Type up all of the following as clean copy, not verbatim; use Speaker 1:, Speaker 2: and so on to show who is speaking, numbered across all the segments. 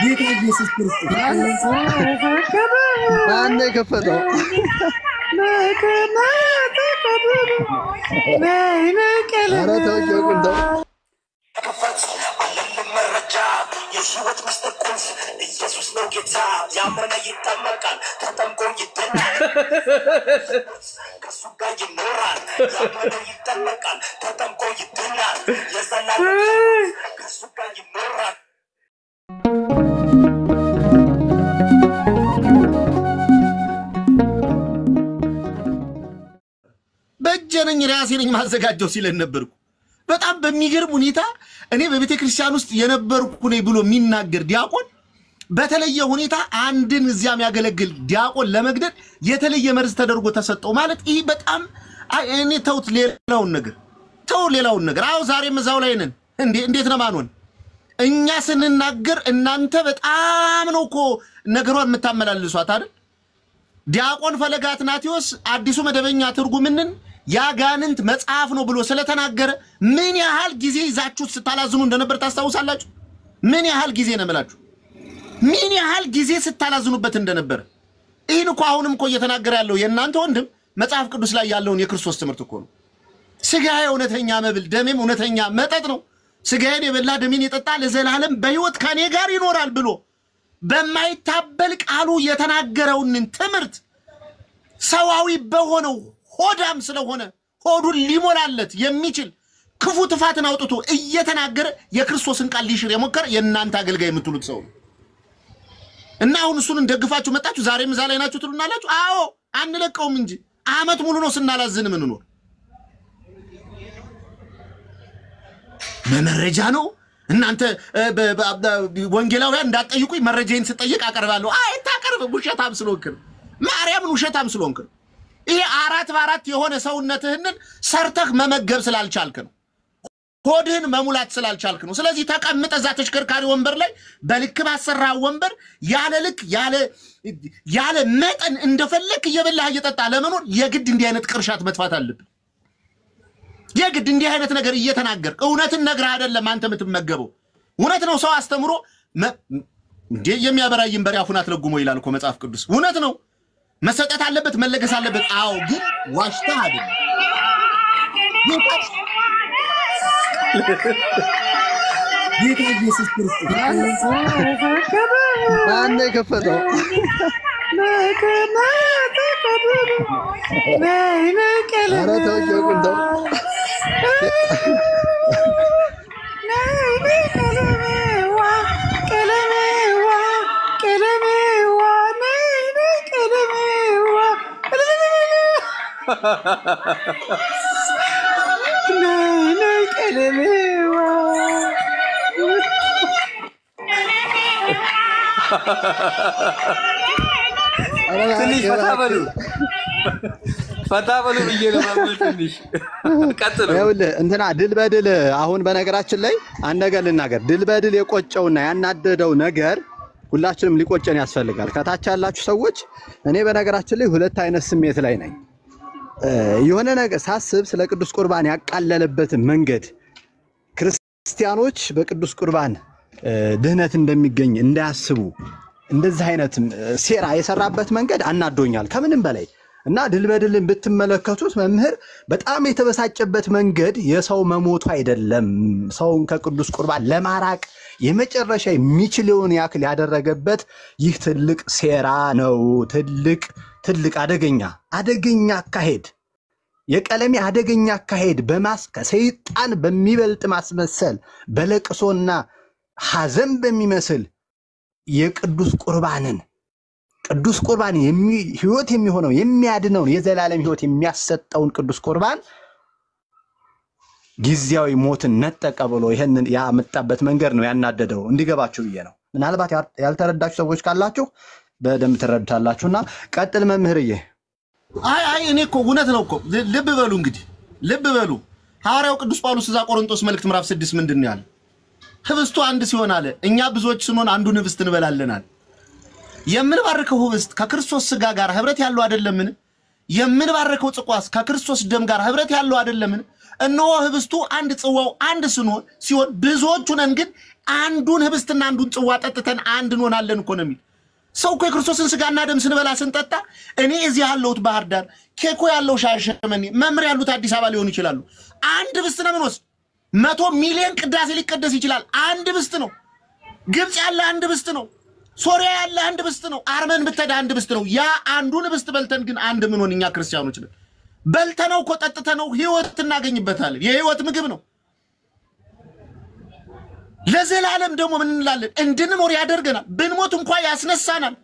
Speaker 1: ጌታ ኢየሱስ ክርስቶስ
Speaker 2: ማን ከፈተው ኧረ ተወው እንደው
Speaker 3: የህይወት ምስጢር ቁልፍ ኢየሱስ ነው ጌታ ያመነ ይጠመቃል ተጠምቆ ይድናል ከሱ ጋር ይኖራል ያመነ ይጠመቃል ተጠምቆ ይድናል የዘላለም ከሱ ጋር ይኖራል
Speaker 4: በጀነኝ ራሴን ማዘጋጀው ሲለን ነበርኩ በጣም በሚገርም ሁኔታ እኔ በቤተ ክርስቲያን ውስጥ የነበርኩ ነኝ ብሎ የሚናገር ዲያቆን በተለየ ሁኔታ አንድን እዚያም ያገለግል ዲያቆን ለመግደል የተለየ መርዝ ተደርጎ ተሰጠው ማለት ይሄ በጣም እኔ ተውት ሌላውን ነገር አው ዛሬም እዛው ላይ ነን እንዴት ነው ማንሆን እኛ ስንናገር እናንተ በጣም ነው እኮ ነገሯን የምታመላልሷት አይደል ዲያቆን ፈለገ አትናቴዎስ አዲሱ መደበኛ ትርጉምንን ያጋንንት መጽሐፍ ነው ብሎ ስለተናገረ ምን ያህል ጊዜ ይዛችሁ ስታላዝኑ እንደነበር ታስታውሳላችሁ ምን ያህል ጊዜ ነመላችሁ ምን ያህል ጊዜ ስታላዝኑበት እንደነበር ይሄን እኮ አሁንም እኮ እየተናገረ ያለው የእናንተ ወንድም መጽሐፍ ቅዱስ ላይ ያለውን የክርስቶስ ትምህርት እኮ ነው ስጋዬ እውነተኛ መብል ደሜም እውነተኛ መጠጥ ነው ስጋዬን የበላ ደሜን የጠጣ ለዘላለም በሕይወት ከኔ ጋር ይኖራል ብሎ በማይታበል ቃሉ የተናገረውን ትምህርት ሰዋዊ በሆነው ሆዳም ስለሆነ ሆዱን ሊሞላለት የሚችል ክፉ ጥፋትን አውጥቶ እየተናገረ የክርስቶስን ቃል ሊሽር የሞከረ የእናንተ አገልጋይ የምትሉት ሰው እና አሁን እሱን እንደግፋችሁ መጣችሁ ዛሬም እዛ ላይ ናችሁ ትሉናላችሁ አዎ አንለቀውም እንጂ አመት ሙሉ ነው ስናላዝን ምን ነው መመረጃ ነው እናንተ ወንጌላውያን እንዳጠይቁኝ መረጃዬን ስጠይቅ አቀርባለሁ አይ ታቀርብ ውሸታም ስለሆንክ ማርያምን ውሸታም ስለሆንክ ይሄ አራት በአራት የሆነ ሰውነትህን ሰርተህ መመገብ ስላልቻልክ ነው ሆድህን መሙላት ስላልቻልክ ነው ስለዚህ ተቀምጠ እዛ ተሽከርካሪ ወንበር ላይ በልክ ባሰራ ወንበር ያለ ልክ ያለ መጠን እንደፈለክ እየበላህ እየጠጣ ለመኖር የግድ እንዲህ አይነት ቅርሻት መጥፋት አለብህ የግድ እንዲህ አይነት ነገር እየተናገር እውነትን ነግረህ አይደለም አንተ የምትመገበው እውነት ነው ሰው አስተምሮ እንዴ የሚያበራይን በሪያ አፉን አትለጉሞ ይላል እኮ መጽሐፍ ቅዱስ እውነት ነው መሰጠት አለበት መለገስ አለበት አዎ ግን ዋሽታ አይደለም
Speaker 1: ጌታ ኢየሱስ ክርስቶስ
Speaker 2: ማን ከፈተው ኧረ ተወው እንደው
Speaker 5: ትንሽ ፈታ በሉ በየለማመድ ትንሽ ቀጥሉ
Speaker 2: ይኸውልህ እንትና ድል በድል አሁን በነገራችን ላይ አንድ ነገር ልናገር ድል በድል የቆጨውና ያናደደው ነገር ሁላችንም ሊቆጨን ያስፈልጋል ከታች ያላችሁ ሰዎች እኔ በነገራችን ላይ ሁለት አይነት ስሜት ላይ ነኝ የሆነ ነገር ሳስብ ስለ ቅዱስ ቁርባን ያቃለለበት መንገድ ክርስቲያኖች በቅዱስ ቁርባን ድህነት እንደሚገኝ እንዳያስቡ እንደዚህ አይነት ሴራ የሰራበት መንገድ አናዶኛል ከምንም በላይ እና ድል በድልን ብትመለከቱት መምህር በጣም የተበሳጨበት መንገድ የሰው መሞቱ አይደለም ሰውን ከቅዱስ ቁርባን ለማራቅ የመጨረሻ የሚችለውን ያክል ያደረገበት ይህ ትልቅ ሴራ ነው ትልቅ አደገኛ አካሄድ የቀለሜ አደገኛ አካሄድ ከሰይጣን በሚበልጥ ማስመሰል በለቅሶና ሐዘን በሚመስል የቅዱስ ቁርባን ህይወት የሚሆነው የሚያድነው የዘላለም ህይወት የሚያሰጠውን ቅዱስ ቁርባን ጊዜያዊ ሞትን ነጠቀ ብሎ ይሄንን ያመጣበት መንገድ ነው ያናደደው እንዲገባችሁ ብዬ ነው ምናልባት ያልተረዳችሁ ሰዎች ካላችሁ በደም ተረድታላችሁና ቀጥል መምህርዬ
Speaker 4: አይ እኔ እኮ እውነት ነው እኮ ልብ በሉ እንግዲህ ልብ በሉ ሐዋርያው ቅዱስ ጳውሎስ እዛ ቆሮንቶስ መልእክት ምዕራፍ 6 ምንድነው ያለ ህብስቱ አንድ ሲሆን አለ እኛ ብዙዎች ስንሆን አንዱን ህብስት እንበላለናል የምንባርከው ህብስት ከክርስቶስ ሥጋ ጋር ህብረት ያለው አይደለምን የምንባርከው ጽዋስ ከክርስቶስ ደም ጋር ህብረት ያለው አይደለምን እነሆ ህብስቱ አንድ ጽዋው አንድ ሲሆን ብዙዎቹ ነን ግን አንዱን ህብስትና አንዱን ጽዋ ጠጥተን አንድ እንሆናለን እኮ ነው የሚል። ሰው እኮ የክርስቶስን ስጋና ደም ስንበላ ስንጠጣ እኔ እዚህ ያለሁት ባህር ዳር ኬኮ ያለው ሻሸመኔ መምር ያሉት አዲስ አበባ ሊሆኑ ይችላሉ። አንድ ህብስት ነው የምንወስድ። 100 ሚሊዮን ቅዳሴ ሊቀደስ ይችላል። አንድ ህብስት ነው። ግብጽ ያለ አንድ ህብስት ነው። ሶሪያ ያለ አንድ ህብስት ነው። አርመን ብትሄድ አንድ ህብስት ነው። ያ አንዱን ህብስት በልተን ግን አንድ ምን ሆን እኛ ክርስቲያኖች ነን። በልተነው እኮ ጠጥተነው ህይወት እናገኝበታለን። የህይወት ምግብ ነው። ለዘላለም ደግሞ ምን እንላለን? እንድንኖር ያደርገናል። ብንሞት እንኳን ያስነሳናል።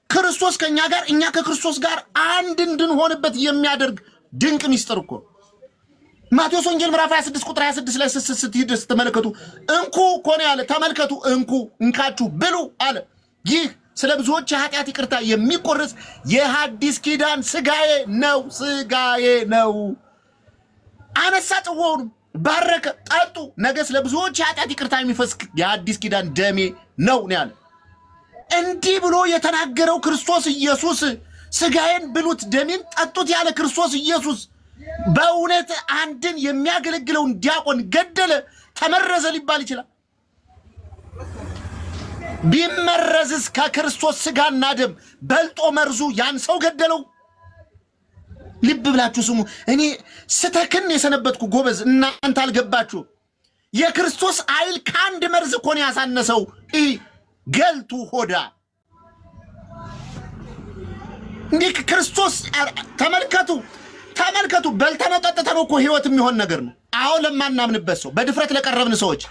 Speaker 4: ክርስቶስ ከኛ ጋር እኛ ከክርስቶስ ጋር አንድ እንድንሆንበት የሚያደርግ ድንቅ ሚስጥር እኮ ማቴዎስ ወንጌል ምዕራፍ 26 ቁጥር 26 ላይ ስትሄዱ ተመልከቱ። እንኩ እኮ ነው ያለ። ተመልከቱ፣ እንኩ እንካችሁ ብሉ አለ። ይህ ስለ ብዙዎች ኃጢአት ይቅርታ የሚቆርስ የሐዲስ ኪዳን ስጋዬ ነው። ስጋዬ ነው። አነሳ ጽዋውን ባረከ፣ ጠጡ። ነገ ስለ ብዙዎች ኃጢአት ይቅርታ የሚፈስ የሐዲስ ኪዳን ደሜ ነው ያለ። እንዲህ ብሎ የተናገረው ክርስቶስ ኢየሱስ ስጋዬን ብሉት ደሜን ጠጡት ያለ ክርስቶስ ኢየሱስ በእውነት አንድን የሚያገለግለውን ዲያቆን ገደለ፣ ተመረዘ ሊባል ይችላል? ቢመረዝስ ከክርስቶስ ስጋና ደም በልጦ መርዙ ያን ሰው ገደለው? ልብ ብላችሁ ስሙ። እኔ ስተክን የሰነበትኩ ጎበዝ፣ እናንተ አልገባችሁ። የክርስቶስ አይል ከአንድ መርዝ እኮ ነው ያሳነሰው። ገልቱ ሆዳ እንዲህ ክርስቶስ ተመልከቱ። በልተነው ጠጥተነው እኮ ህይወት የሚሆን ነገር ነው። አዎ ለማናምንበት ሰው በድፍረት ለቀረብን ሰዎች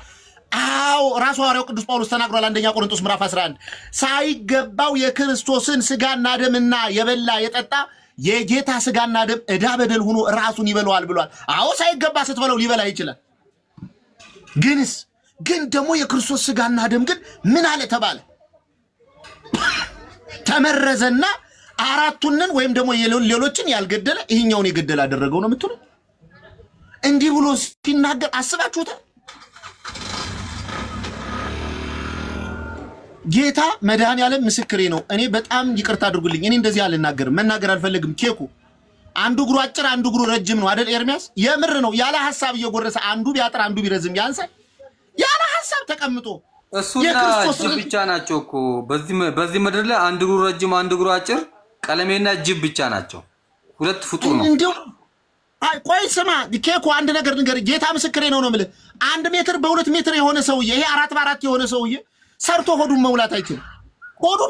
Speaker 4: አዎ ራሱ ሐዋርያው ቅዱስ ጳውሎስ ተናግሯል። አንደኛ ቆሮንቶስ ምዕራፍ 11 ሳይገባው የክርስቶስን ስጋና ደምና የበላ የጠጣ የጌታ ስጋና ደም ዕዳ በደል ሆኖ ራሱን ይበላዋል ብሏል። አዎ ሳይገባ ስትበለው ሊበላ ይችላል። ግን ደግሞ የክርስቶስ ስጋና ደም ግን ምን አለ ተባለ? ተመረዘና አራቱንን ወይም ደግሞ ሌሎችን ያልገደለ ይሄኛውን የገደለ አደረገው ነው የምትሉ። እንዲህ ብሎ ሲናገር አስባችሁታል? ጌታ መድኃኒዓለም ምስክሬ ነው። እኔ በጣም ይቅርታ አድርጉልኝ። እኔ እንደዚህ አልናገርም፣ መናገር አልፈልግም። ኬኩ አንዱ እግሩ አጭር አንዱ እግሩ ረጅም ነው አይደል? ኤርሚያስ የምር ነው። ያለ ሐሳብ እየጎረሰ አንዱ ቢያጥር አንዱ ቢረዝም ያንሳል። ያለ ሐሳብ ተቀምጦ
Speaker 5: እሱና ጅብ ብቻ ናቸው እኮ በዚህ ምድር ላይ አንዱ እግሩ ረጅም አንዱ እግሩ አጭር ቀለሜና ጅብ ብቻ ናቸው። ሁለት ፍጡር ነው።
Speaker 4: እንደው አይ ቆይ ስማ ኬኩ አንድ ነገር ንገር። ጌታ ምስክሬ ነው የምልህ። 1 ሜትር በ2 ሜትር የሆነ ሰውዬ ይሄ 4 በ4 የሆነ ሰውዬ ሰርቶ ሆዱን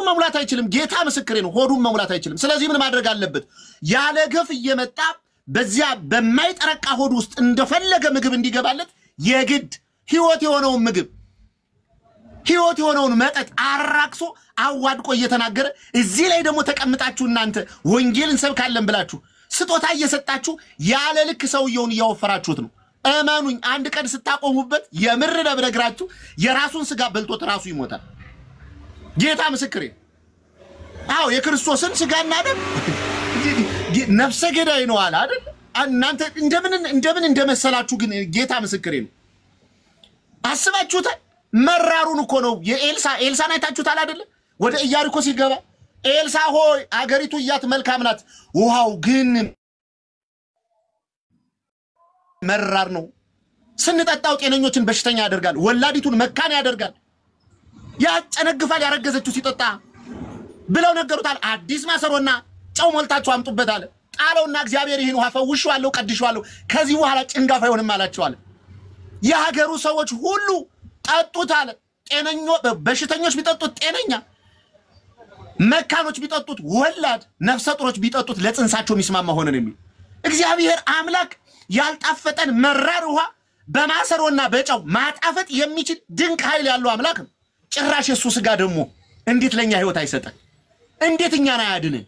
Speaker 4: መሙላት አይችልም። ጌታ ምስክሬ ነው። ሆዱን መሙላት አይችልም። ስለዚህ ምን ማድረግ አለበት? ያለ ገፍ እየመጣ በዚያ በማይጠረቃ ሆድ ውስጥ እንደፈለገ ምግብ እንዲገባለት የግድ ህይወት የሆነውን ምግብ ህይወት የሆነውን መጠጥ አራክሶ አዋድቆ እየተናገረ እዚህ ላይ ደግሞ ተቀምጣችሁ እናንተ ወንጌልን ሰብካለን ብላችሁ ስጦታ እየሰጣችሁ ያለ ልክ ሰውየውን እያወፈራችሁት ነው። እመኑኝ አንድ ቀን ስታቆሙበት የምር ነብረግራችሁ የራሱን ስጋ በልቶት ራሱ ይሞታል። ጌታ ምስክሬ። አዎ የክርስቶስን ስጋና ደም ነፍሰ ገዳይ ነው አለ አይደል? እናንተ እንደምን እንደመሰላችሁ ግን ጌታ ምስክሬ ነው። አስባችሁታል? መራሩን እኮ ነው የኤልሳን አይታችሁታል አይደል? ወደ ኢያሪኮ ሲገባ ኤልሳ ሆይ አገሪቱ እያት መልካም ናት፣ ውሃው ግን መራር ነው። ስንጠጣው ጤነኞችን በሽተኛ ያደርጋል፣ ወላዲቱን መካን ያደርጋል፣ ያጨነግፋል ያረገዘችው ሲጠጣ ብለው ነገሩታል። አዲስ ማሰሮና ጨው ሞልታችሁ አምጡበት አለ። ጣለውና እግዚአብሔር ይህን ውሃ ፈውሼዋለሁ ቀድሼዋለሁ ከዚህ በኋላ ጭንጋፍ አይሆንም አላቸው አለ። የሀገሩ ሰዎች ሁሉ ጠጡት አለ። በሽተኞች ቢጠጡት ጤነኛ፣ መካኖች ቢጠጡት ወላድ፣ ነፍሰ ጡሮች ቢጠጡት ለጽንሳቸው የሚስማማ ሆነ ነው የሚል እግዚአብሔር አምላክ ያልጣፈጠን መራር ውሃ በማሰሮና በጨው ማጣፈጥ የሚችል ድንቅ ኃይል ያለው አምላክ ነው። ጭራሽ የሱ ስጋ ደግሞ እንዴት ለኛ ህይወት አይሰጠን? እንዴት እኛን አያድነን?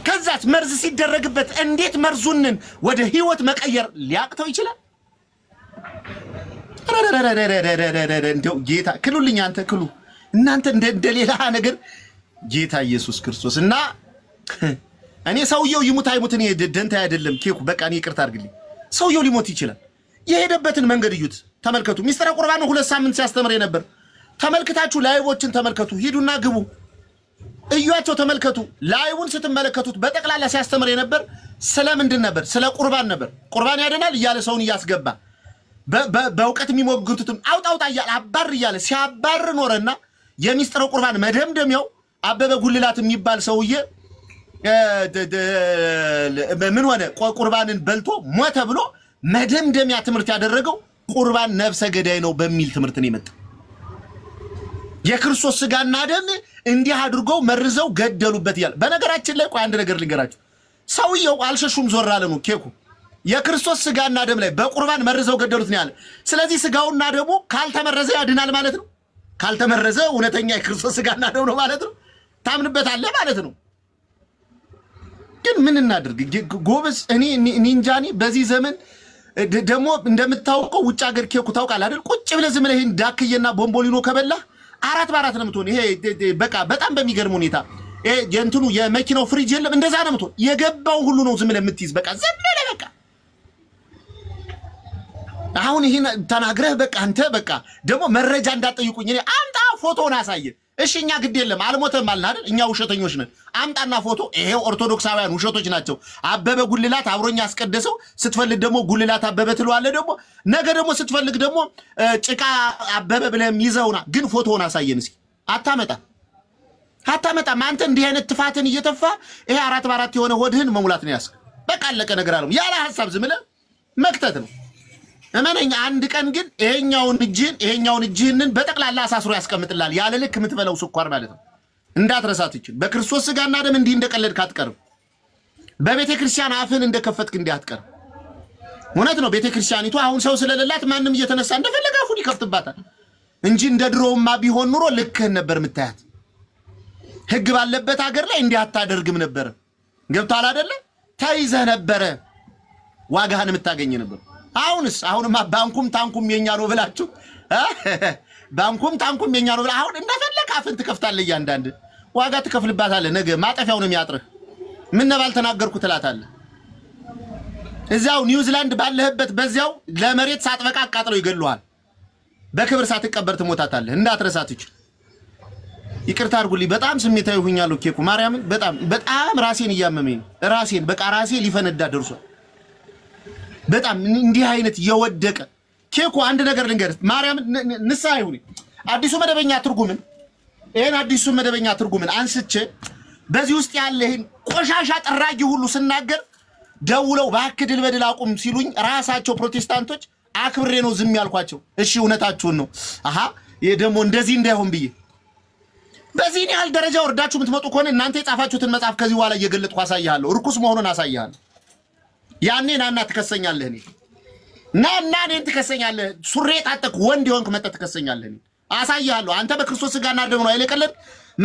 Speaker 4: ከዛስ መርዝ ሲደረግበት እንዴት መርዙንን ወደ ህይወት መቀየር ሊያቅተው ይችላል? እንደው ጌታ ክሉልኝ አንተ ክሉ እናንተ እንደሌላ ነገር ጌታ ኢየሱስ ክርስቶስ እና እኔ ሰውየው ይሙት አይሙት እኔ ደንታ አይደለም። ኬኩ በቃ እኔ ይቅርታ አድርግልኝ። ሰውየው ሊሞት ይችላል። የሄደበትን መንገድ እዩት፣ ተመልከቱ። ሚስጥረ ቁርባን 2 ሳምንት ሲያስተምር ነበር። ተመልክታችሁ ላይቦችን ተመልከቱ። ሂዱና ግቡ። እዩዋቸው ተመልከቱ ላይውን ስትመለከቱት በጠቅላላ ሲያስተምር የነበር ስለምንድን ነበር ስለ ቁርባን ነበር ቁርባን ያደናል ይያለ ሰውን ያስገባ በእውቀት የሚሞግቱትን አውጣውጣ ይያለ አባር ይያለ ሲያባር ኖርና የሚስጥር ቁርባን መደምደሚያው አበበ ጉልላት የሚባል ሰውዬ ምን ሆነ ቁርባንን በልቶ ሞተ ብሎ መደምደሚያ ትምርት ያደረገው ቁርባን ነፍሰ ገዳይ ነው በሚል ትምርት ነው የመጣው የክርስቶስ ስጋና ደም እንዲህ አድርገው መርዘው ገደሉበት ይላል በነገራችን ላይ ቆይ አንድ ነገር ልንገራችሁ ሰውየው አልሸሹም ዞር አለ ነው ኬኩ የክርስቶስ ስጋና ደም ላይ በቁርባን መርዘው ገደሉት ነው ያለ ስለዚህ ስጋውና ደሙ ካልተመረዘ ያድናል ማለት ነው ካልተመረዘ እውነተኛ የክርስቶስ ስጋና ደም ነው ማለት ነው ታምንበታለህ ማለት ነው ግን ምን እናድርግ ጎበዝ እኔ እንጃኒ በዚህ ዘመን ደሞ እንደምታውቀው ውጭ ሀገር ኬኩ ታውቃለህ አይደል ቁጭ ብለህ ዝም ብለህ ዳክየና ቦምቦሊኖ ከበላ አራት በአራት ነው የምትሆን ይሄ በቃ በጣም በሚገርም ሁኔታ የእንትኑ የመኪናው ፍሪጅ የለም እንደዛ ነው የምትሆን የገባው ሁሉ ነው ዝም ብለህ የምትይዝ በቃ ዝም ብለህ በቃ አሁን ይሄን ተናግረህ በቃ አንተ በቃ ደሞ መረጃ እንዳጠይቁኝ እኔ አምጣ ፎቶውን አሳየ እሺኛ ግድ የለም አልሞተም አልን አይደል እኛ ውሸተኞች ነን አምጣና ፎቶ ይሄው ኦርቶዶክሳውያን ውሸቶች ናቸው አበበ ጉልላት አብሮኛ አስቀደሰው ስትፈልግ ደሞ ጉልላት አበበ ትለዋለህ ደሞ ነገ ደሞ ስትፈልግ ደሞ ጭቃ አበበ ብለህም ይዘውና ግን ፎቶውን አሳየን እስኪ አታመጣ አንተ እንዲህ አይነት ትፋትን እየተፋ ይሄ አራት በአራት የሆነ ሆድህን መሙላት ነው ያስክ በቃ አለቀ ነገር አለው ያለ ሐሳብ ዝም ብለህ መክተት ነው እመነኝ አንድ ቀን ግን ይሄኛውን እጅህንን በጠቅላላ አሳስሮ ያስቀምጥላል ያለ ልክ የምትበለው ስኳር ማለት ነው እንዳትረሳት ይችል በክርስቶስ ስጋና ደም እንዲህ እንደቀለድክ አትቀርም በቤተ ክርስቲያን አፍን እንደከፈትክ እንዲህ አትቀርም እውነት ነው ቤተ ክርስቲያኒቱ አሁን ሰው ስለሌላት ማንንም እየተነሳ እንደፈለገ አፉን ይከፍትባታል እንጂ እንደ ድሮውማ ቢሆን ኑሮ ልክህን ነበር የምታያት ህግ ባለበት ሀገር ላይ እንዲህ አታደርግም ነበር ገብቷል አይደለ ተይዘህ ነበር ዋጋህን የምታገኝ ነበር አሁንማ ባንኩም ታንኩም የኛ ነው ብላችሁ ባንኩም ታንኩም የኛ ነው ብላ አሁን እንደፈለክ አፍን ትከፍታለህ ያንዳንድ ዋጋ ትከፍልባታለህ ነገ ማጠፊያው ነው የሚያጥርህ ምን ነባል ተናገርኩ ትላታለህ እዛው ኒውዚላንድ ባለህበት በዚያው ለመሬት ሳጥበቃ አቃጥለው ይገሉሃል በክብር ሳትቀበር ትሞታታለህ እንዳትረሳት ይችል ይቅርታ አድርጉልኝ በጣም ስሜታዊ ሆኛለሁ ኬኩ ማርያምን በጣም ራሴን እያመመኝ ራሴን በቃ ራሴ ሊፈነዳ ደርሷል በጣም እንዲህ አይነት የወደቀ ኬኩ አንድ ነገር ልንገርህ ማርያም ንስሐ ይሁን አዲሱ መደበኛ ትርጉምን አንስቼ በዚህ ውስጥ ያለ ይሄን ቆሻሻ ጥራጊ ሁሉ ስናገር ደውለው ባክድል በድል አቁም ሲሉኝ ራሳቸው ፕሮቴስታንቶች አክብሬ ነው ዝም ያልኳቸው እሺ እውነታችሁን ነው አሃ የደሞ እንደዚህ እንዳይሆን ብዬ በዚህ ያህል ደረጃ ወርዳችሁ የምትመጡ ከሆነ እናንተ የጻፋችሁትን መጽሐፍ ከዚህ በኋላ እየገለጥኩ አሳያለሁ ርኩስ መሆኑን አሳያለሁ ያኔ ናና ትከሰኛለህ ናና እኔን ትከሰኛለህ ሱሬ ጣጥቅ ወንድ ይሆንክ መጣ ትከሰኛለህ አሳያለሁ አንተ በክርስቶስ ስጋና ደም ነው አይለቀለድ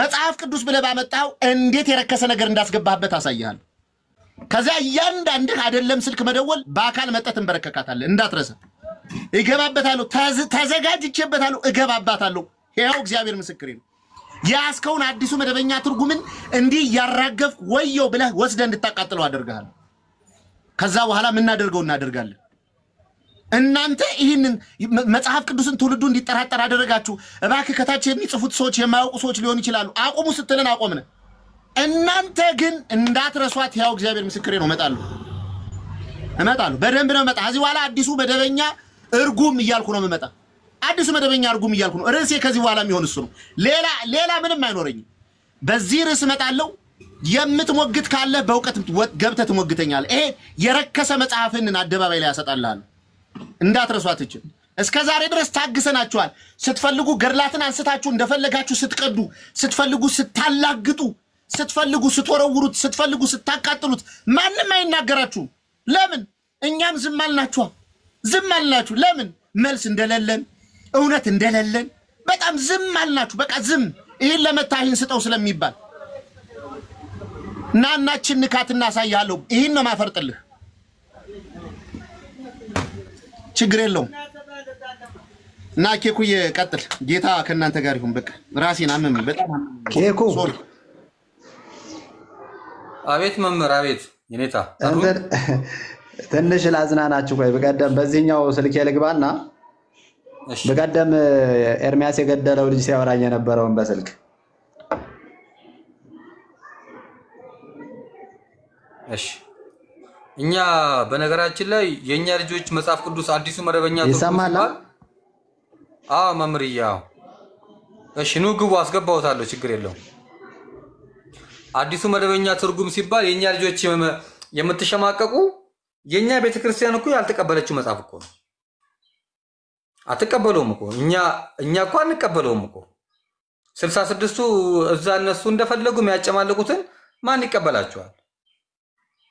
Speaker 4: መጽሐፍ ቅዱስ ብለህ ባመጣው እንዴት የረከሰ ነገር እንዳስገባህበት አሳያለሁ ከዛ ያንዳንድ አይደለም ስልክ መደወል በአካል መጣት እንበረከካታለህ እንዳትረሳ እገባበታለሁ ተዘጋጅቼበታለሁ እገባባታለሁ ይሄው እግዚአብሔር ምስክሬ ነው ያስከውን አዲሱ መደበኛ ትርጉምን እንዲህ ያራገፍ ወየው ብለህ ወስደህ እንድታቃጥለው አደርጋለሁ ከዛ በኋላ ምን እናደርጋለን እናንተ ይሄንን መጽሐፍ ቅዱስን ትውልዱ እንዲጠራጠር አደረጋችሁ እባክህ ከታች የሚጽፉት ሰዎች የማያውቁ ሰዎች ሊሆን ይችላሉ አቆሙ ስትለን አቆምነ እናንተ ግን እንዳትረሷት ያው እግዚአብሔር ምስክሬ ነው እመጣለሁ በደንብ ነው መጣ እዚህ በኋላ አዲሱ መደበኛ እርጉም ይያልኩ ነው መጣ አዲሱ መደበኛ እርጉም ይያልኩ ነው ርዕሴ ከዚህ በኋላ የሚሆን እሱ ነው ሌላ ምንም አይኖርኝም በዚህ ርዕስ መጣለው የምትሞግት ካለ በእውቀት ገብተህ ትሞግተኛለህ ይሄ የረከሰ መጽሐፍን አደባባይ ላይ ያሰጣልሃል እንዳትረሷት ይችላል እስከ ዛሬ ድረስ ታግሰናችኋል ስትፈልጉ ገድላትን አንስታችሁ እንደፈለጋችሁ ስትቀዱ ስትፈልጉ ስታላግጡ ስትፈልጉ ስትወረውሩት ስትፈልጉ ስታቃጥሉት ማንንም አይናገራችሁ ለምን እኛም ዝም አልናችሁ ለምን መልስ እንደሌለን እውነት እንደሌለን በጣም ዝም አልናችሁ በቃ ዝም ይሄን ለመታህን ስጠው ስለሚባል ናናችን ንካትና ሳያለው ይሄን ነው ማፈርጥልህ ችግር የለውም እና ኬኩዬ ቀጥል ጌታ ከናንተ ጋር ይሁን በቃ ራሴን አመመኝ በጣም
Speaker 2: ኬኩ
Speaker 5: አቤት መምህር አቤት የኔታ
Speaker 2: ትንሽ ላዝናናችሁ ቆይ በቀደም በዚህኛው ስልክ ልግባና በቀደም ኤርሚያስ የገደለው ልጅ ሲያወራኝ የነበረውን በስልክ
Speaker 5: እሺ እኛ በነገራችን ላይ የኛ ልጆች መጽሐፍ ቅዱስ አዲሱ መደበኛ
Speaker 2: ይሰማል?
Speaker 5: መምሪያው እሺ ኑ ግቡ አስገባውታለሁ ችግር የለውም አዲሱ መደበኛ ትርጉም ሲባል የኛ ልጆች የምትሸማቀቁ የኛ ቤተክርስቲያን እኮ ያልተቀበለችው መጽሐፍ እኮ ነው አትቀበለውም እኮ እኛ እኮ አንቀበለውም እኮ 66ቱ እዛ እነሱ እንደፈለጉ የሚያጨማልቁትን ማን ይቀበላቸዋል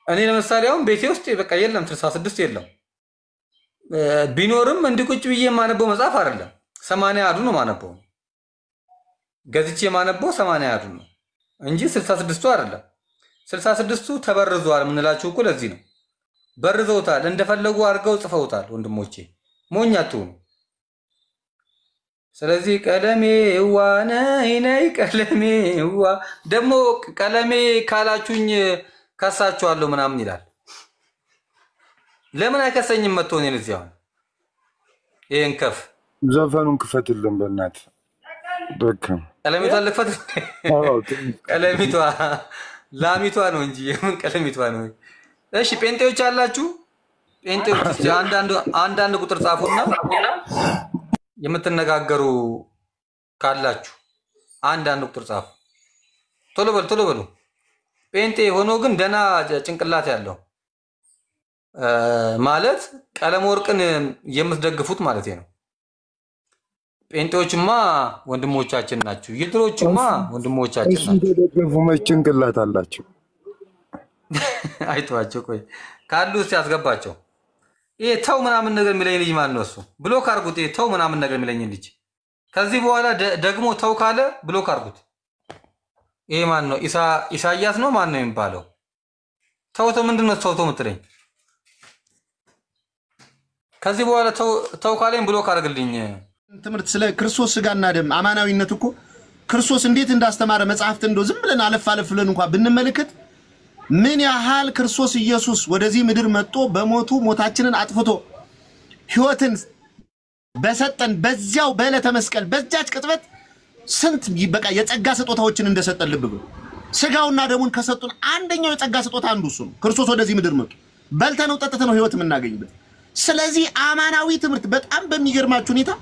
Speaker 5: እኔ ለምሳሌ አሁን ቤቴ ውስጥ በቃ የለም 66 የለም ቢኖርም እንዲቁጭ ብዬ ማነበው መጽሐፍ አይደለም 80 አዱ ነው ማነበው ገዝቼ ማነበው 80 አዱ ነው እንጂ 66ቱ አይደለም 66ቱ ተበርዟል ምንላችሁ እኮ ለዚህ ነው በርዘውታል እንደፈለጉ አርገው ጽፈውታል ወንድሞቼ ሞኛቱ ስለዚህ ቀለሜ ዋነይ ቀለሜ ደሞ ቀለሜ ካላችሁኝ ከሳችኋለሁ ምናምን ይላል ለምን አይከሰኝም መጥቶ ነው እዚያው ይሄን ከፍ
Speaker 6: ዘፈኑን ክፈትልን በእናት ደከም
Speaker 5: ቀለሚቷ ልፈት ቀለሚቷ ላሚቷ ነው እንጂ የምን ቀለሚቷ ነው እሺ ጴንጤዎች አላችሁ ጴንጤዎች አንዳንድ ቁጥር ጻፉና የምትነጋገሩ ካላችሁ አንዳንድ ቁጥር ጻፉ ቶሎ በሉ ጴንጤ ሆኖ ግን ደና ጭንቅላት ያለው ማለት ቀለም ወርቅን የምትደግፉት ማለት ነው ጴንጤዎችማ ወንድሞቻችን ናቸው የድሮቹማ ወንድሞቻችን ናቸው
Speaker 6: እንደደገፉ ጭንቅላት አላቸው
Speaker 5: አይቷቸው ቆይ ካሉ ሲያስገባቸው ይሄ ተው ምናምን ነገር የሚለኝ ልጅ ማን ነው እሱ ብሎክ አርጉት ተው ምናምን ነገር የሚለኝ ልጅ ከዚህ በኋላ ደግሞ ተው ካለ ብሎክ አርጉት ይሄ ማን ነው ኢሳያስ ነው ማን ነው የሚባለው ተው ምንድነው ተው ምትለኝ ከዚህ በኋላ ተው ካለኝ ብሎክ አርግልኝ
Speaker 4: ትምርት ስለ ክርስቶስ ስጋና ደም አማናዊነት እኮ ክርስቶስ እንዴት እንዳስተማረ መጽሐፍት እንደው ዝም ብለን አለፍ ብለን እንኳን ብንመለከት ምን ያህል ክርስቶስ ኢየሱስ ወደዚህ ምድር መጥቶ በሞቱ ሞታችንን አጥፍቶ ሕይወትን በሰጠን በዚያው በዕለተ መስቀል በዛች ቅጥበት ስንት በቃ የጸጋ ስጦታዎችን እንደሰጠን ልብ ብሎ ስጋውና ደሙን ከሰጡን አንደኛው የጸጋ ስጦታ አንዱ እሱ ነው ክርስቶስ ወደዚህ ምድር መጥቶ በልተነው ጠጥተነው ሕይወት የምናገኝበት ስለዚህ አማናዊ ትምርት በጣም በሚገርማችሁ ሁኔታ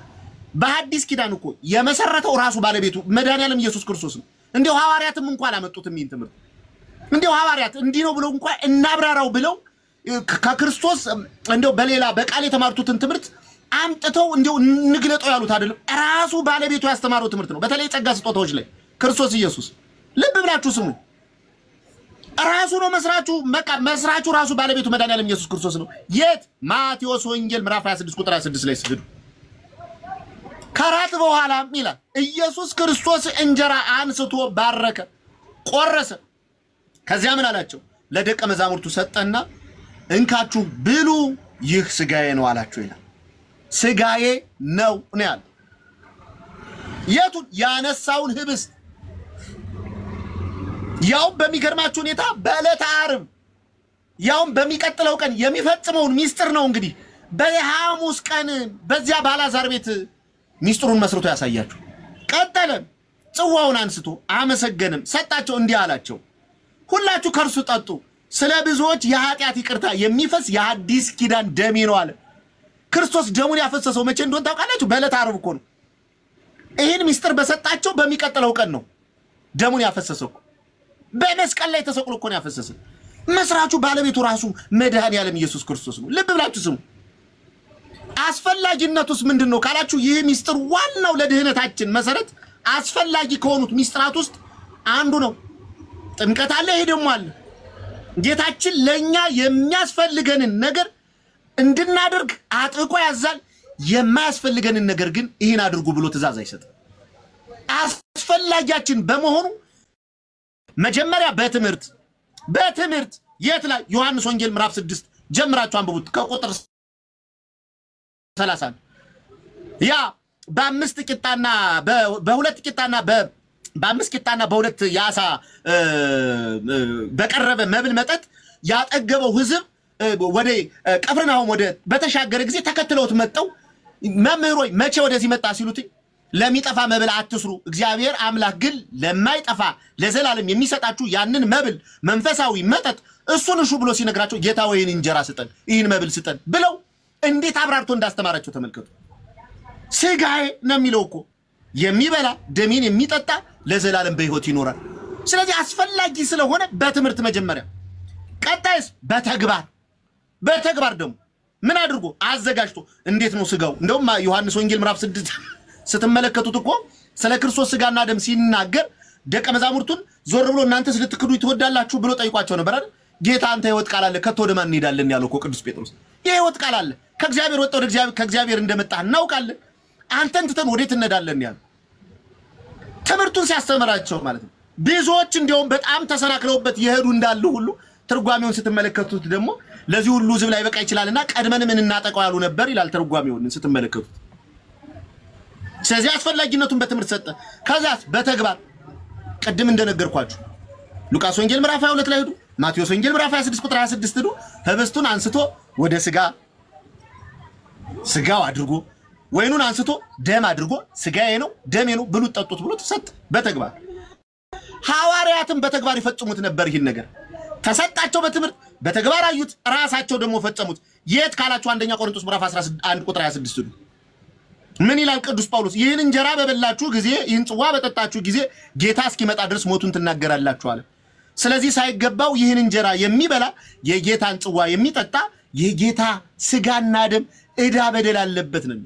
Speaker 4: በሐዲስ ኪዳን እኮ የመሰረተው ራሱ ባለቤቱ መድኃኒዓለም ኢየሱስ ክርስቶስ ነው እንደው ሐዋርያትም እንኳን አመጡትም ይህን ትምርት እንደው ሐዋርያት እንዲህ ነው ብለው እንኳን እናብራራው ብለው ከክርስቶስ እንደው በሌላ በቃል የተማሩትን ትምርት አምጥተው እንደው ንግለጠው ያሉት አይደለም ራሱ ባለቤቱ ያስተማረው ትምርት ነው በተለይ ጸጋ ስጦታዎች ላይ ክርስቶስ ኢየሱስ ልብ ብላችሁ ስሙ ራሱ ነው መስራቹ ራሱ ባለቤቱ መድኃኒዓለም ኢየሱስ ክርስቶስ ነው የት ማቴዎስ ወንጌል ምዕራፍ 26 ቁጥር 26 ላይ ስግዱ ከራት በኋላ ይላል ኢየሱስ ክርስቶስ እንጀራ አንስቶ ባረከ ቆረሰ ከዚያ ምን አላቸው ለደቀ መዛሙርቱ ሰጠና እንካችሁ ብሉ ይህ ስጋዬ ነው አላቸው ይላል ስጋዬ ነው ያለ የቱን ያነሳውን ህብስት ያው በሚገርማችሁ ሁኔታ በዕለተ ዓርብ ያው በሚቀጥለው ቀን የሚፈጽመውን ሚስጥር ነው እንግዲህ በሐሙስ ቀን በዚያ ባላዛር ቤት ሚስጥሩን መስርቶ ያሳያችሁ ቀጠለ ጽዋውን አንስቶ አመሰገነም ሰጣቸው እንዲህ አላቸው ሁላችሁ ከርሱ ጠጡ ስለ ብዙዎች የኃጢአት ይቅርታ የሚፈስ የሐዲስ ኪዳን ደሜ ነው አለ ክርስቶስ ደሙን ያፈሰሰው መቼ እንደሆነ ታውቃላችሁ በዕለተ ዓርብ እኮ ነው ይሄን ሚስጥር በሰጣቸው በሚቀጥለው ቀን ነው ደሙን ያፈሰሰው በመስቀል ላይ ተሰቅሎ እኮ ነው ያፈሰሰው መስራቹ ባለቤቱ ራሱ መድኃኒዓለም ኢየሱስ ክርስቶስ ነው ልብ ብላችሁ ስሙ አስፈላጊነቱስ ምንድነው ካላችሁ ይሄ ሚስጥር ዋናው ለድህነታችን መሰረት አስፈላጊ ከሆኑት ሚስጥራት ውስጥ አንዱ ነው ጥምቀት አለ ይሄ ደግሞ አለ ጌታችን ለኛ የሚያስፈልገንን ነገር እንድናደርግ አጥቆ ያዛል የማያስፈልገንን ነገር ግን ይሄን አድርጉ ብሎ ትእዛዝ አይሰጥም አስፈላጊያችን በመሆኑ መጀመሪያ በትምህርት የት ላይ ዮሐንስ ወንጌል ምዕራፍ 6 ጀምራችሁ አንብቡት ከቁጥር 30 ያ በአምስት ቂጣና በሁለት ቂጣና በአምስት ቂጣና በሁለት ያሳ በቀረበ መብል መጠጥ ያጠገበው ህዝብ ወደ ቀፍርናሆም ወደ በተሻገረ ጊዜ ተከትለውት መጣው መምህር ሆይ መቼ ወደዚህ መጣ ሲሉት ለሚጠፋ መብል አትስሩ እግዚአብሔር አምላክ ግን ለማይጠፋ ለዘላለም የሚሰጣችሁ ያንን መብል መንፈሳዊ መጠጥ እሱን እሹ ብሎ ሲነግራቸው ጌታ ወይን እንጀራ ስጠን ይህን መብል ስጠን ብለው እንዴት አብራርቶ እንዳስተማራቸው ተመልከቱ ስጋዬ ነው የሚለው እኮ የሚበላ ደሜን የሚጠጣ ለዘላለም በሕይወት ይኖራል ስለዚህ አስፈላጊ ስለሆነ በትምህርት መጀመሪያ ቀጣይስ በተግባር ደግሞ ምን አድርጎ አዘጋጅቶ እንዴት ነው ስጋው እንደውም ዮሐንስ ወንጌል ምዕራፍ 6 ስትመለከቱት እኮ ስለ ክርስቶስ ስጋና ደም ሲናገር ደቀ መዛሙርቱን ዞር ብሎ እናንተ ስለትክዱ ይተወዳላችሁ ብሎ ጠይቋቸው ነበር አይደል ጌታ አንተ ሕይወት ቃል አለ ከቶ ወደ ማን እንሄዳለን ያለው እኮ ቅዱስ ጴጥሮስ የሕይወት ቃል አለ ከእግዚአብሔር ወጣው ከእግዚአብሔር እንደመጣ እናውቃለን አንተን ትተን ወዴት እንሄዳለን ያለው ትምህርቱን ሲያስተምራቸው ማለት ነው ብዙዎች እንደውም በጣም ተሰናክለውበት ይሄዱ እንዳሉ ሁሉ ትርጓሜውን ስትመለከቱት ደግሞ ለዚህ ሁሉ ዝብ ላይ በቃ ይችላልና ቀድመን ምን እናጠቀው ያሉ ነበር ይላል ትርጓሜውን ስትመለከቱት ስለዚህ አስፈላጊነቱን በትምህርት ሰጠ ከዛስ በተግባር ቀድም እንደነገርኳችሁ ሉቃስ ወንጌል ምዕራፍ 22 ላይ ሄዱ ማቴዎስ ወንጌል ምዕራፍ 26 ቁጥር 26 ሄዱ ህብስቱን አንስቶ ወደ ስጋው አድርጎ ወይኑን አንስቶ ደም አድርጎ ስጋዬ ነው ደሜ ነው ብሉ ጠጡት ብሎ ተሰጠ በተግባር ሐዋርያትም በተግባር ይፈጽሙት ነበር ይህን ነገር ተሰጣቸው በትምህርት በተግባር አዩት ራሳቸው ደግሞ ፈጸሙት የት ካላችሁ አንደኛ ቆሮንቶስ ምዕራፍ 11 ቁጥር 26 ምን ይላል ቅዱስ ጳውሎስ ይህን እንጀራ በበላችሁ ጊዜ ይህን ጽዋ በጠጣችሁ ጊዜ ጌታ እስኪመጣ ድረስ ሞቱን ትናገራላችሁ አለ ስለዚህ ሳይገባው ይህን እንጀራ የሚበላ የጌታን ጽዋ የሚጠጣ የጌታ ስጋና ደም ዕዳ በደል አለበት ነው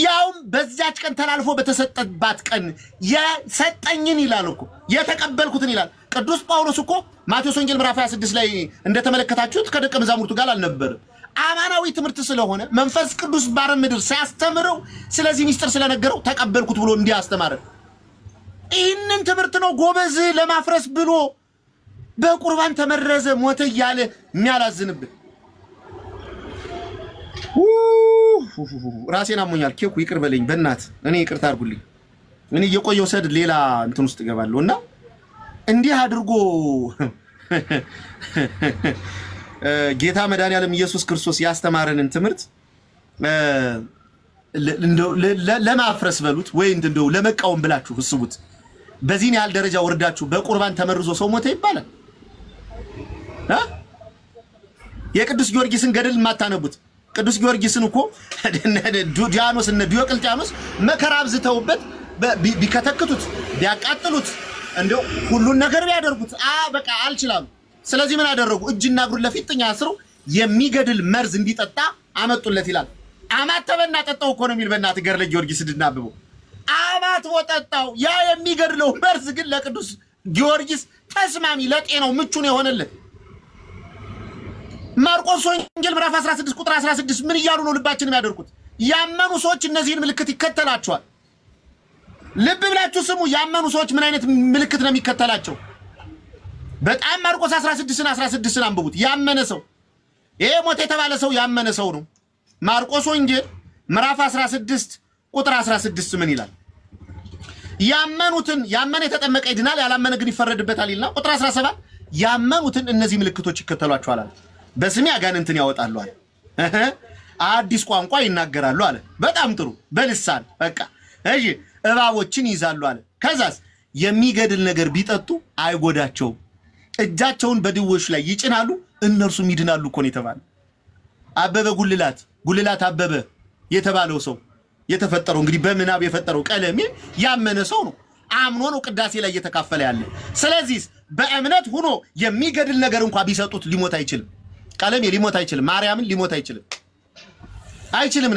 Speaker 4: ያውም በዛች ቀን ተላልፎ በተሰጠባት ቀን የሰጠኝን ይላል እኮ የተቀበልኩትን ይላል ቅዱስ ጳውሎስ እኮ ማቴዎስ ወንጌል ምዕራፍ 26 ላይ እንደተመለከታችሁት ከደቀ መዛሙርቱ ጋር አልነበረም አማናዊ ትምህርት ስለሆነ መንፈስ ቅዱስ ባረም ምድር ሲያስተምረው ስለዚህ ሚስጥር ስለነገረው ተቀበልኩት ብሎ እንዲያስተማረ ይህንን ትምህርት ነው ጎበዝ ለማፍረስ ብሎ በቁርባን ተመረዘ ሞተ ያለ የሚያላዝንብን ራሴን አሞኛል ኬኩ ይቅር በለኝ በእናት እኔ ይቅርታ አድርጉልኝ እኔ እየቆየው ሰድ ሌላ እንትን ውስጥ ገባለሁና እንዲህ አድርጎ ጌታ መድኃኒዓለም ኢየሱስ ክርስቶስ ያስተማረንን ትምህርት ለማፍረስ በሉት ወይ እንደው ለመቃወም ብላችሁ ህስቡት በዚህን ያህል ደረጃ ወርዳችሁ በቁርባን ተመርዞ ሰው ሞተ ይባላል የቅዱስ ጊዮርጊስን ገድል ማታነቡት ቅዱስ ጊዮርጊስን እኮ ዲያኖስ እና ዲዮቅልጥያኖስ መከራ አብዝተውበት ቢከተክቱት ቢያቃጥሉት እንደው ሁሉን ነገር ቢያደርጉት በቃ አልችላም ስለዚህ ምን አደረጉ እጅና እግሩን ለፊጥኛ አስረው የሚገድል መርዝ እንዲጠጣ አመጡለት ይላል አማተበና ጠጣው እኮ ነው የሚል በእናት ገርለ ጊዮርጊስ እንድናብበው አማትቦ ጠጣው ያ የሚገድለው መርዝ ግን ለቅዱስ ጊዮርጊስ ተስማሚ ለጤናው ምቹ ነው የሆነለት ማርቆስ ወንጌል ምዕራፍ 16 ቁጥር 16 ምን ይያሉ ነው ልባችንን ያደርኩት ያመኑ ሰዎች እነዚህን ምልክት ይከተላቸዋል ልብ ብላችሁ ስሙ ያመኑ ሰዎች ምን አይነት ምልክት ነው የሚከተላቸው በጣም ማርቆስ 16 አንብቡት ያመነ ሰው ይሄ ሞት የተባለ ሰው ያመነ ሰው ነው ማርቆስ ወንጌል ምዕራፍ 16 ቁጥር 16 ምን ይላል ያመኑትን ያመነ የተጠመቀ ይድናል ያላመነ ግን ይፈረድበታል ይልና ቁጥር 17 ያመኑትን እነዚህ ምልክቶች ይከተሏቸዋል አለ በስሜ አጋንንትን ያወጣሉ አለ አዲስ ቋንቋ ይናገራሉ አለ በጣም ጥሩ በልሳን በቃ እሺ እባቦችን ይዛሉ አለ ከዛስ የሚገድል ነገር ቢጠጡ አይጎዳቸው እጃቸውን በድውሽ ላይ ይጭናሉ እነርሱም ይድናሉ እኮ ነው የተባለ አበበ ጉልላት አበበ የተባለው ሰው የተፈጠረው እንግዲህ በመናብ የፈጠረው ቀለሜ ያመነ ሰው ነው አምኖ ነው ቅዳሴ ላይ እየተካፈለ ያለ ስለዚህ በእምነት ሆኖ የሚገድል ነገር እንኳን ቢሰጡት ሊሞት አይችልም ቀለሜ ሊሞት አይችልም ማርያምን ሊሞት አይችልም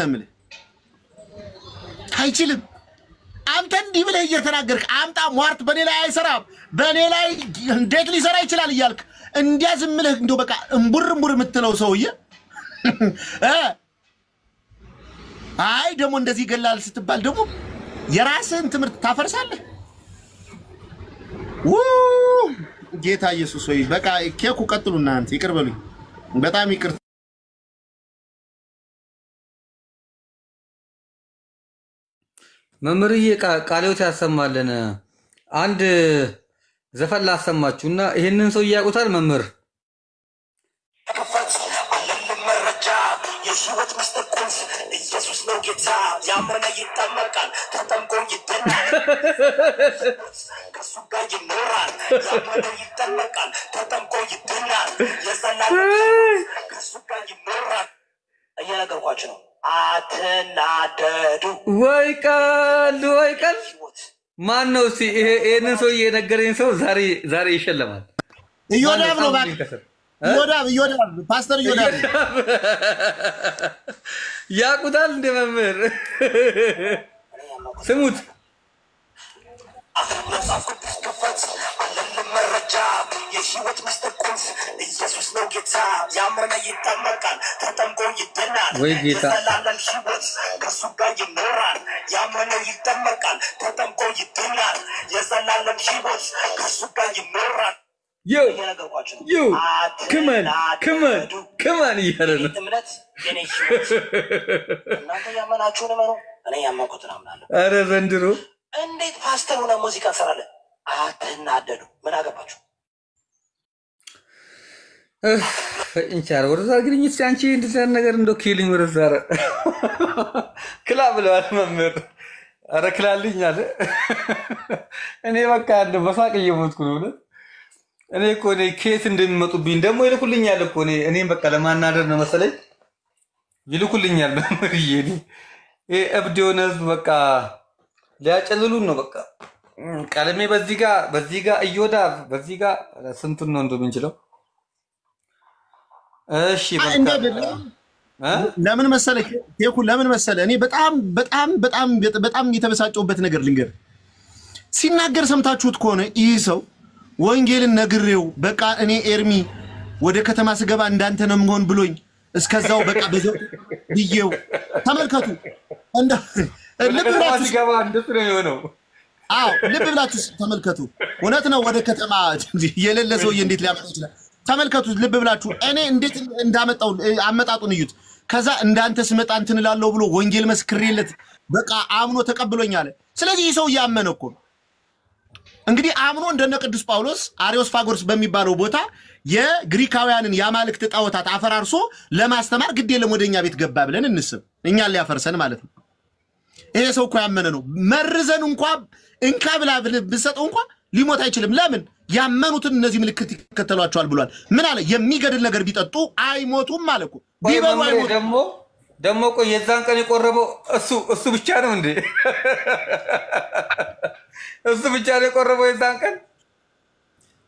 Speaker 4: ነው ማለት አይችልም አንተ እንዲህ ብለህ እየተናገርክ አምጣ ሟርት በኔ ላይ አይሰራም በኔ ላይ እንዴት ሊሰራ ይችላል ይያልክ እንዲያ ዝም ብለህ እንደው በቃ እንቡር የምትለው ሰውዬ አይ ደሞ እንደዚህ ገላል ስትባል ደሞ የራስህን ትምህርት ታፈርሳለህ ጌታ ኢየሱስ ሆይ በቃ ኬኩ ቀጥሉና አንተ ይቅር በሉኝ በጣም ይቅር
Speaker 5: መምርዬ ቃሌዎት ያሰማልን አንድ ዘፈን ላሰማችሁና ይሄንን ሰው ያቁታል መምር
Speaker 3: ከፈት አለም መረጃ የህይወት ምስጢር ቁልፍ ኢየሱስ ነው ጌታ ያመነ ይጠመቃል ተጠምቆ ይድናል ከሱ ጋር ይኖራል ያመነ ይጠመቃል ተጠምቆ ይድናል የዘላለም ከሱ ጋር ይኖራል እየነገርኳችሁ ነው አትናደዱ
Speaker 5: ወይ ቃል ማን ነው እስቲ ይሄንን ሰው የነገረኝ ሰው ዛሬ ይሸለማል
Speaker 4: ይወዳብ ነው ባክ ይወዳብ ፓስተር ይወዳብ
Speaker 5: ያቁታል እንደ መምህር ስሙት
Speaker 3: መረጃ የህይወት ምስጢር ቁልፍ ኢየሱስ ነው ጌታ ያመነ ይጠመቃል ተጠምቆ ይድናል የዘላለም ህይወት ከሱ ጋር ይኖራል ያመነ ይጠመቃል ተጠምቆ ይድናል የዘላለም ህይወት ከሱ ጋር ይኖራል
Speaker 5: Yo, come on, እያለ ነው ኧረ ዘንድሮ
Speaker 3: እንዴት ፓስተር ሆነ ሙዚቃ ትሰራለህ አትናደዱ ምን አገባችሁ
Speaker 5: እንቻር ወርዛ ግሪኝ እስቲ አንቺ እንደዛ ነገር እንደው ኪሊኝ ወርዛ ክላ ብለዋል መምህር ኧረ ክላልኝ አለ እኔ በቃ እንደው በሳቅ እየሞትኩ ነው እኔ እኮ ኬት እንደሚመጡብኝ ደሞ ይልኩልኛል እኮ እኔም በቃ ለማናደር ነው መሰለኝ ይልኩልኛል በመሪዬ ይሄ እብድ የሆነ ህዝብ በቃ ሊያጨልሉን ነው በቃ ቀለሜ በዚህ ጋር እዮዳ በዚህ ጋር ስንቱን ነው እንደምንችለው እሺ በቃ
Speaker 4: ለምን መሰለ ኬኩ ለምን መሰለ እኔ በጣም የተበሳጨውበት ነገር ልንገር ሲናገር ሰምታችሁት ከሆነ ይህ ሰው ወንጌልን ነግሬው በቃ እኔ ኤርሚ ወደ ከተማ ስገባ እንዳንተ ነው መሆን ብሎኝ እስከዛው በቃ በዘው ይየው ተመልከቱ እንደ ልብላችሁ
Speaker 5: ስገባ እንደት ነው የሆነው
Speaker 4: አው ልብላችሁ ተመልከቱ እውነት ነው ወደ ከተማ የሌለ ሰው እንዴት ሊያመጣ ይችላል ተመልከቱ ልብላችሁ እኔ እንዴት እንዳመጣው አመጣጡን እዩት ከዛ እንዳንተ ስመጣ እንትን ላለው ብሎ ወንጌል መስክሬለት በቃ አምኖ ተቀብሎኛል ስለዚህ ይህ ሰው ያመነ እኮ እንግዲህ አምኖ እንደነ ቅዱስ ጳውሎስ አሪዮስፋጎርስ በሚባለው ቦታ የግሪካውያንን ያማልክት ጣዖታት አፈራርሶ ለማስተማር ግድ የለም ወደኛ ቤት ገባ ብለን እንስብ እኛን ሊያፈርሰን ማለት ነው ይሄ ሰው እኮ ያመነ ነው መርዘን እንኳን እንካ ብላ ብሰጠው እንኳን ሊሞት አይችልም ለምን ያመኑትን እነዚህ ምልክት ይከተሏቸዋል ብሏል ምን አለ የሚገድል ነገር ቢጠጡ አይሞቱም ማለት ነው ቢበሉ አይሞቱም
Speaker 5: ደሞ ቆይ የዛን ቀን የቆረበው እሱ ብቻ ነው እንዴ እሱ ብቻ ነው የቆረበው የዛን ቀን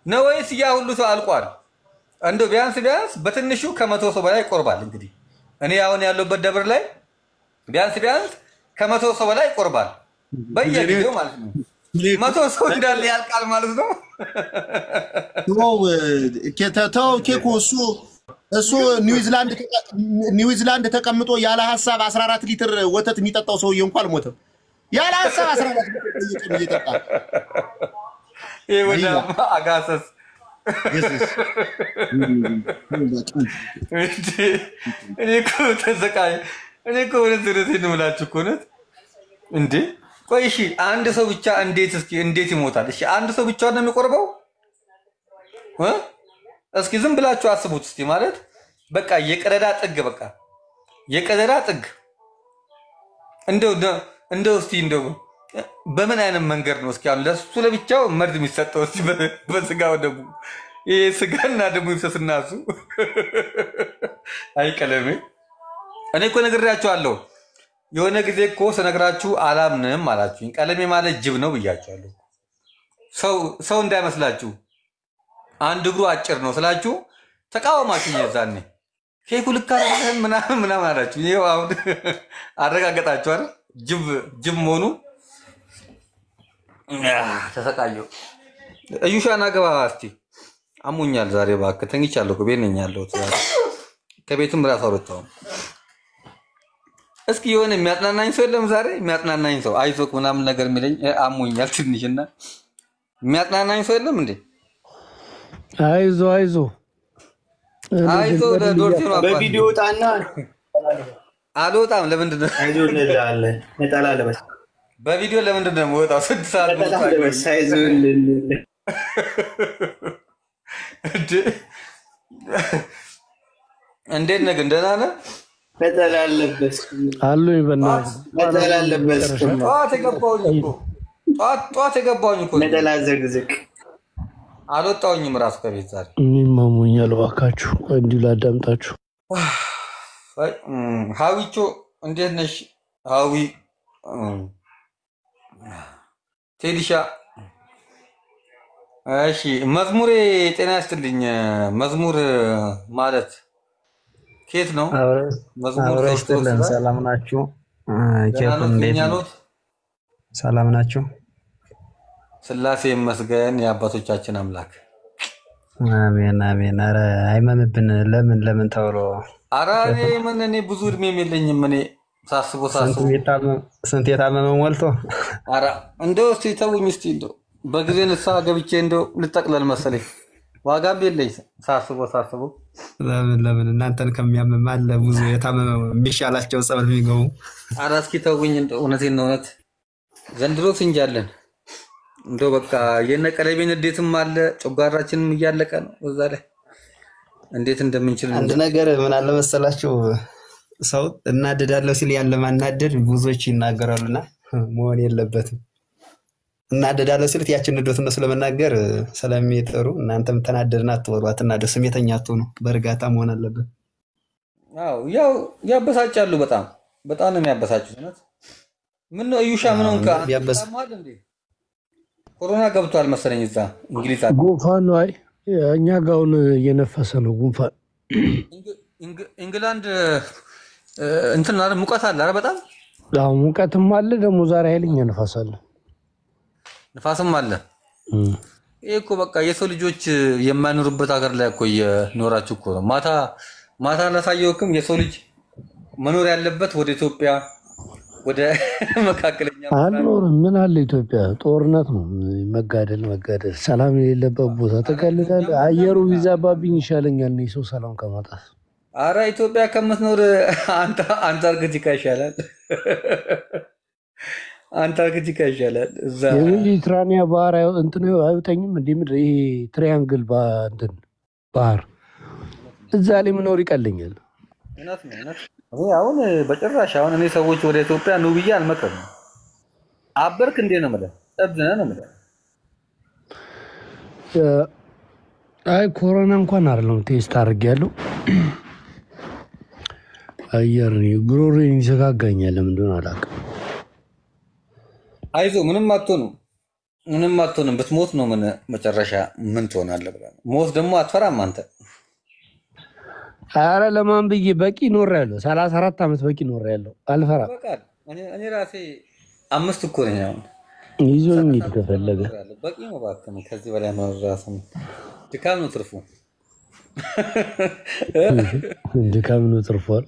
Speaker 5: ነው ወይስ ያ ሁሉ ሰው አልቋል እንደው ቢያንስ በትንሹ ከ100 ሰው በላይ ይቆርባል እንግዲህ እኔ አሁን ያለበት ደብር ላይ ቢያንስ ከ100 ሰው በላይ ይቆርባል በየጊዜው ማለት ነው 100 ሰው እንዳለ ያልቃል ማለት ነው
Speaker 4: ተው ኬኩ እሱ ኒውዚላንድ ተቀምጦ ያለ ሐሳብ 14 ሊትር ወተት የሚጠጣው ሰው እንኳን አልሞተም ያለ ሐሳብ 14 ሊትር እየጠጣ
Speaker 5: ይወዳ አጋሰስ እኔ እኮ ወደዚህ ነው ላችሁ እኮ ነው እንዴ ቆይ እሺ አንድ ሰው ብቻ እንዴት ይሞታል እሺ አንድ ሰው ብቻ ነው የሚቆርበው እስኪ ዝም ብላችሁ አስቡት እስቲ ማለት በቃ የቀረዳ ጥግ እንደው እስቲ በምን አይነት መንገድ ነው እስኪ አሁን ለሱ ለብቻው መርዝ የሚሰጠው እስቲ በስጋው ደሙ ይሄ ስጋና ደሙ ይፈስናሱ አይቀለሜ እኔ እኮ ነግሬያችኋለሁ የሆነ ጊዜ እኮ ሰነግራችሁ አላምንም አላችሁኝ ቀለሜ ማለት ጅብ ነው ብያችኋለሁ ሰው እንዳይመስላችሁ አንድ እግሩ አጭር ነው ስላችሁ ተቃወማችሁኝ የዛኔ ኬኩ ልክ አይደለም ምናምን አላችሁ ይሄው አሁን አረጋግጣችሁ አይደል ጅብ መሆኑ ተሰቃየው እዩሻና ገባ እስቲ አሙኛል ዛሬ እባክህ ተኝቻለሁ እኮ ቤት ነኝ ያለሁት ከቤትም ራስ አወጣው እስኪ የሆነ የሚያጽናናኝ ሰው የለም ዛሬ የሚያጽናናኝ ሰው አይዞክ ምናምን ነገር የሚለኝ አሙኛል ትንሽና የሚያጽናናኝ ሰው የለም እንዴ
Speaker 7: አይዞ
Speaker 5: ለዶርቲኖ
Speaker 8: በቪዲዮ ጣና
Speaker 5: አልወጣም ለምንድን ነው
Speaker 8: አይዞ እንላለን ነጣላለ በስ
Speaker 5: በቪዲዮ ለምንድን ነው ወጣው 6 ሰዓት ነው
Speaker 8: ሳይዞ
Speaker 5: እንዴት ነህ ግን ደህና ነህ
Speaker 8: በተላለበስ
Speaker 7: አሉ ይበናል
Speaker 8: በተላለበስ
Speaker 5: ጧት የገባሁኝ እኮ
Speaker 8: መደላዘግዝቅ
Speaker 5: አልወጣሁኝም ራሱ ከቤት ዛሬ
Speaker 7: ማሙኛል ባካችሁ እንዲሁ ላዳምጣችሁ
Speaker 5: ሀዊቾ እንዴት ነሽ ሀዊ ቴዲሻ እሺ መዝሙሬ ጤና ይስጥልኝ መዝሙር ማለት ኬት ነው መዝሙር
Speaker 9: አብረስተልን ሰላም ናችሁ ኬት እንዴት ነው ሰላም ናችሁ
Speaker 5: ስላሴ ይመስገን የአባቶቻችን አምላክ
Speaker 9: አሜን አሜን አረ አይመምብን ለምን ተብሎ
Speaker 5: አረ እኔ ብዙ እድሜ የለኝም እኔ ሳስቦ
Speaker 9: ስንት የታመመ ሞልቶ
Speaker 5: አረ እንደው እስቲ ተውኝ እስቲ እንደው በጊዜ ንስሐ ገብቼ እንደው ልጠቅለል መሰለኝ ዋጋም የለኝ ሳስቦ
Speaker 9: ለምን እናንተን ከሚያመም አለ ብዙ የታመመ የሚሻላቸው ጸበል የሚገቡ
Speaker 5: አረ እስኪ ተውኝ እንደው እውነቴን ነው እውነት ዘንድሮ ትንጃለን እንደው በቃ የነቀለቤን እንዴትም አለ ጨጓራችንም እያለቀ ነው እዛ ላይ እንዴት እንደምንችል
Speaker 9: አንድ ነገር ምን አለ መሰላችሁ ሰው እናደዳለሁ ሲል ያለ ማናደድ ብዙዎች ይናገራሉና መሆን የለበትም እናደዳለሁ ሲል ያችን ንዶት ነው ስለመናገር ስለሚጠሩ እናንተም ተናደድና አትወሩ አትናደዱ ስሜተኛ አትሆኑ በርጋታ መሆን አለበት
Speaker 5: ያው ያበሳጫሉ በጣም ነው የሚያበሳጩት እውነት ምን ነው እዩሻ ምን ሆንካ ያበሳጫል እንዴ ኮሮና ገብቷል መሰለኝ እዛ እንግሊዝ አለ
Speaker 7: ጉንፋን ነው አይ እኛ ጋውን እየነፈሰ ነው ጉንፋን
Speaker 5: ኢንግላንድ እንትን አረ ሙቀት አለ አረ በጣም
Speaker 7: ሙቀትም አለ ደግሞ ዛሬ ኃይለኛ ነፋስ አለ
Speaker 5: ነፋስም አለ ይሄ እኮ በቃ የሰው ልጆች የማይኖሩበት ሀገር ላይ እኮ የኖራችሁ እኮ ነው ማታ ላሳየውክም የሰው ልጅ መኖር ያለበት ወደ ኢትዮጵያ ወደ መካከለኛ
Speaker 7: አልኖርም ምን አለ ኢትዮጵያ ጦርነት ነው መጋደል ሰላም የሌለበት ቦታ ተከልላል አየሩ ቢዛባብኝ ይሻለኛል ነው ሰው ሰላም ከማጣት
Speaker 5: አረ ኢትዮጵያ ከምትኖር አንታርክቲካ ይሻላል አንታርክቲካ ይሻላል እዛ
Speaker 7: የሜዲትራኒያ ባህር እንትን አይወጣኝም እንዴ ምድር ይሄ ትራያንግል እንትን ባህር እዛ ላይ መኖር ይቀለኛል
Speaker 5: እውነት ነው አሁን በጭራሽ አሁን እኔ ሰዎች ወደ ኢትዮጵያ ነው ብዬ አልመከርም አበርክ እንዴ ነው ማለት ጠብዘና ነው ማለት
Speaker 7: አይ ኮሮና እንኳን አይደለም ቴስት አድርጌያለሁ አየር ጉሮሮዬን ይዘጋጋኛል ለምን እንደሆነ አላውቅም
Speaker 5: አይዞ ምንም አትሆንም ብትሞት ነው ምን መጨረሻ ምን ትሆናለህ ብለህ ሞት ደግሞ አትፈራም አንተ
Speaker 7: አረ ለማን ብዬ በቂ ኖሬያለሁ 34 አመት በቂ ኖሬያለሁ አልፈራም
Speaker 5: እኔ ራሴ 5 እኮ ነኝ አሁን
Speaker 7: ይዞኝ ይተፈለገ
Speaker 5: በቂ ነው ባከም ከዚህ በላይ ማራስ ድካም ነው ትርፉ
Speaker 7: ድካም ነው ትርፏል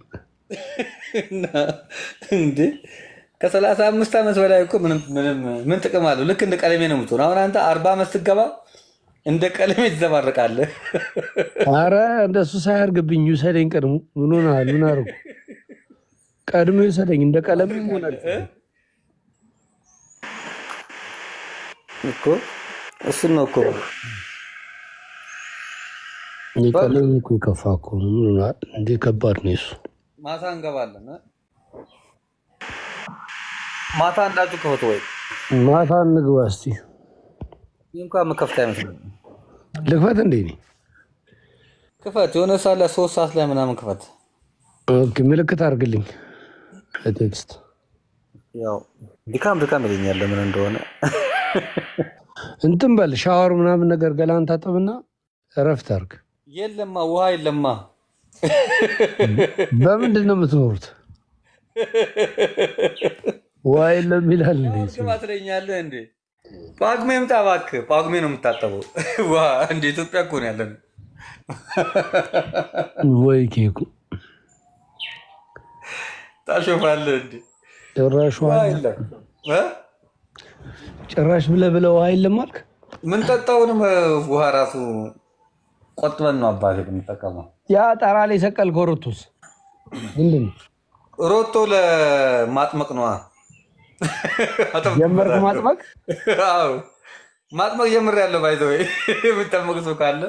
Speaker 5: እንዴ ከ35 አመት በላይ እኮ ምን ጥቅም አለው ልክ እንደ ቀለሜ ነው የምትሆነው አሁን አንተ 40 አመት ስትገባ እንደ ቀለሜ ትዘባርቃለህ
Speaker 7: አረ እንደሱ ሳያርግብኝ ይሰደኝ ቀድሞ ምን ሆናል ምን አርጉ ቀድሞ ይሰደኝ እንደ ቀለሜ ሆናል
Speaker 5: እኮ እሱ ነው እኮ
Speaker 7: ቀለሜ እኮ ከፋኩ ምን ሆናል እንዴ ከባድ ነው እሱ
Speaker 5: ማታ እንገባለን ማታ እንዳችሁ ከሆነ ወይ
Speaker 7: ማታ እንግባ እስቲ
Speaker 5: እንኳን መከፍታ አይመስልም
Speaker 7: ልክፈት እንዴ ነው
Speaker 5: ክፈት የሆነ ሳለ 3 ሰዓት ላይ ምናምን ክፈት
Speaker 7: ኦኬ ምልክት አድርግልኝ ቴክስት
Speaker 5: ያው ድካም ይለኛል ለምን እንደሆነ
Speaker 7: እንትን በል ሻወር ምናምን ነገር ገላን ታጠብና እረፍት አድርግ
Speaker 5: የለማ ውሃ የለማ
Speaker 7: በምንድን ነው የምትኖሩት ውሃ የለም ይላል እንዴ
Speaker 5: ማትለኛለህ እንዴ ጳጉሜ ምጣ እባክህ ጳጉሜ ነው የምታጠበው ዋ እንደ ኢትዮጵያ እኮ ነው ያለን
Speaker 7: ወይ ኬኩ
Speaker 5: ታሾፋለህ እንዴ
Speaker 7: ጭራሽ ብለህ ውሃ የለም አልክ
Speaker 5: ምን ጠጣውንም ውሃ ራሱ ቆጥበን ነው አባቴ የምንጠቀመው
Speaker 7: ያ ጣራ ላይ ሰቀልከው ሮቶስ ምንድን
Speaker 5: ሮቶ ለማጥመቅ ነው
Speaker 7: ጀመርክ ማጥመቅ
Speaker 5: አዎ ማጥመቅ ጀምሬያለሁ ባይዘው የምጠመቅ ሰው ካለ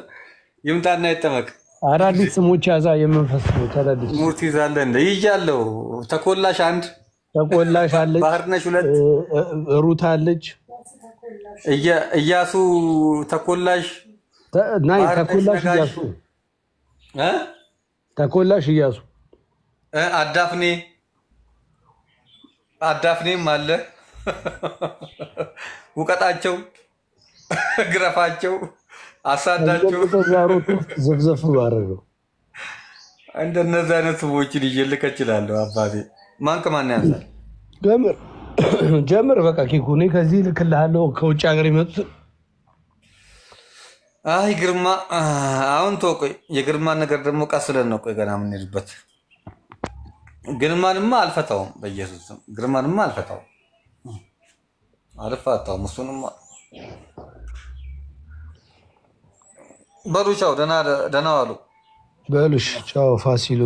Speaker 5: ይምጣና ይጠመቅ
Speaker 7: አዳዲስ ስሞች ያዛ የመንፈስ ነው ተዳዲስ
Speaker 5: ሙርት ይዛለ እንደ ይያለው ተኮላሽ አንድ
Speaker 7: ተቆላሽ አለች
Speaker 5: ባህርነሽ ሁለት
Speaker 7: ሩት አለች
Speaker 5: እያሱ ተኮላሽ
Speaker 7: ናይ ተኮላሽ እያሱ ተኮላሽ እያሱ
Speaker 5: አዳፍኔም አለ ውቀጣቸው ግረፋቸው አሳዳቸው
Speaker 7: ተዛሩት ዘፍዘፍ ባረገው
Speaker 5: እንደነዛ አይነት ሰዎችን ይልከ ይችላል አባቴ ማን ከማን ያንሳል
Speaker 7: ጀምር በቃ ኪኩኔ ከዚህ ልክልሃለሁ ከውጭ ሀገር ይመጡ
Speaker 5: አይ ግርማ አሁን ተቆይ የግርማ ነገር ደግሞ ቀስለን ነው ቆይ ገና ምን ይልበት ግርማንማ አልፈታውም በኢየሱስ ግርማንማ አልፈታውም አልፈታውም እሱንማ በሉ ቻው ደና ዋሉ
Speaker 7: በሉሽ ቻው ፋሲሎ